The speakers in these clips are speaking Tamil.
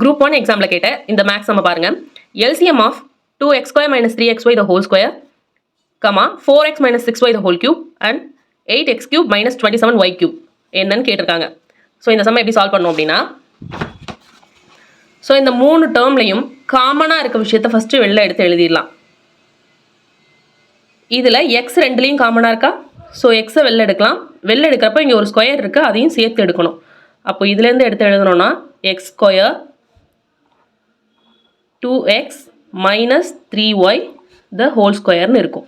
குரூப் 1 எக்ஸாமில் கேட்ட இந்த மேக்ஸ் நம்ம பாருங்கள். LCM of 2x² - 3xy the whole square, 4x - 6y the whole cube and 8x³ - 27y cube என்னன்னு கேட்டிருக்காங்க. ஸோ இந்த சம்மை எப்படி சால்வ் பண்ணோம் அப்படின்னா, ஸோ இந்த 3 டேர்ம்லையும் காமனாக இருக்க விஷயத்தை ஃபஸ்ட்டு வெளில எடுத்து எழுதிடலாம். இதில் எக்ஸ் ரெண்டுலேயும் காமனாக இருக்கா? ஸோ எக்ஸை வெளில எடுக்கலாம். வெளில எடுக்கிறப்ப இங்கே ஒரு ஸ்கொயர் இருக்குது, அதையும் சேர்த்து எடுக்கணும். அப்போ இதுலேருந்து எடுத்து எழுதணும்னா x² 2x - 3y the whole squareன்னு இருக்கும்.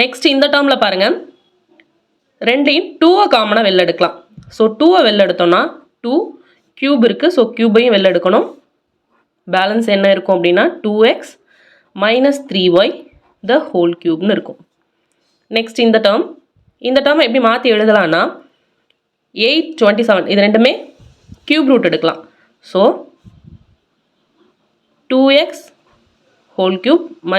நெக்ஸ்ட் இந்த டேர்மில் பாருங்கள், ரெண்டையும் 2 காமனாக வெளில எடுக்கலாம். ஸோ 2 வெளில எடுத்தோம்னா 2 கியூப் இருக்குது, ஸோ கியூபையும் வெளில எடுக்கணும். பேலன்ஸ் என்ன இருக்கும் அப்படின்னா 2x - 3y the whole cubeன்னு இருக்கும். நெக்ஸ்ட் இந்த டேர்ம் எப்படி மாற்றி எழுதலான்னா 8 27 இது ரெண்டுமே கியூப் ரூட் எடுக்கலாம். So 2x whole cube -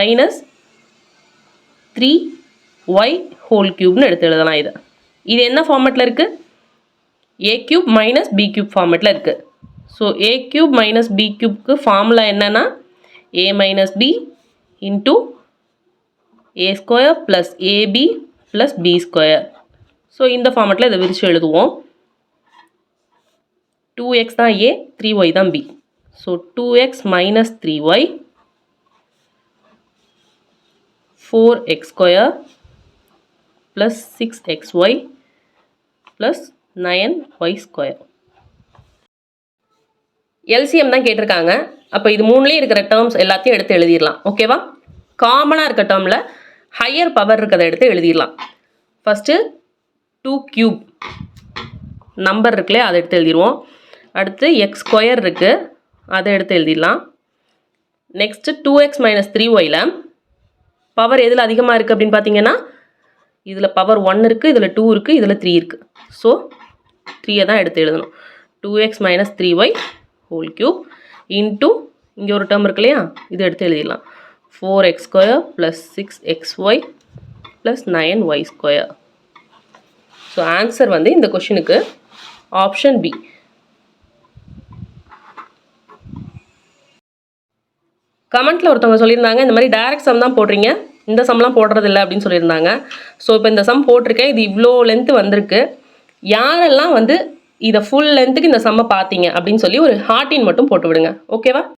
3y whole cubeன்னு எடுத்து எழுதலாம். இது என்ன ஃபார்மேட்டில் இருக்குது? a³ - b³ ஃபார்மேட்டில் இருக்குது. ஸோ a³ - b³ ஃபார்முலா என்னன்னா a - b into a² + ab + b². So இந்த ஃபார்மேட்டில் இதை விரித்து எழுதுவோம். 2x தான் a, 3y தான் b. So 2x - 3y 4x² + 6xy + 9y². LCM தான் கேட்டிருக்காங்க. அப்போ இது மூணுலேயும் இருக்கிற டேர்ம்ஸ் எல்லாத்தையும் எடுத்து எழுதிடலாம். ஓகேவா? காமனாக இருக்க டேர்மில் ஹையர் பவர் இருக்கிறத எடுத்து எழுதிடலாம். ஃபஸ்ட்டு 2³ நம்பர் இருக்குல்லையே, அதை எடுத்து எழுதிடுவோம். அடுத்து x² இருக்குது, அதை எடுத்து எழுதிடலாம். நெக்ஸ்ட்டு 2x - 3yல பவர் எதில் அதிகமாக இருக்குது அப்படின்னு பார்த்தீங்கன்னா, இதில் பவர் 1 இருக்குது, இதில் 2 இருக்குது, இதில் 3 இருக்குது. ஸோ 3 தான் எடுத்து எழுதணும். 2x - 3y whole cube into இங்கே ஒரு டேர்ம் இருக்கு இல்லையா, இது எடுத்து எழுதிடலாம். 4x² + 6xy + 9y². So answer வந்து இந்த கொஷினுக்கு ஆப்ஷன் பி. கமெண்ட்டில் ஒருத்தவங்க சொல்லியிருந்தாங்க, இந்த மாதிரி டைரக்ட் சம் தான் போடுறீங்க, இந்த சம்லாம் போடுறதில்ல அப்படின்னு சொல்லியிருந்தாங்க. ஸோ இப்போ இந்த சம் போட்டிருக்கேன், இது இவ்வளோ லென்த்து வந்திருக்கு. யாரெல்லாம் வந்து இதை ஃபுல் லென்த்துக்கு இந்த சம்மை பார்த்தீங்க அப்படின்னு சொல்லி ஒரு ஹார்ட்டின் மட்டும் போட்டு விடுங்க. ஓகேவா?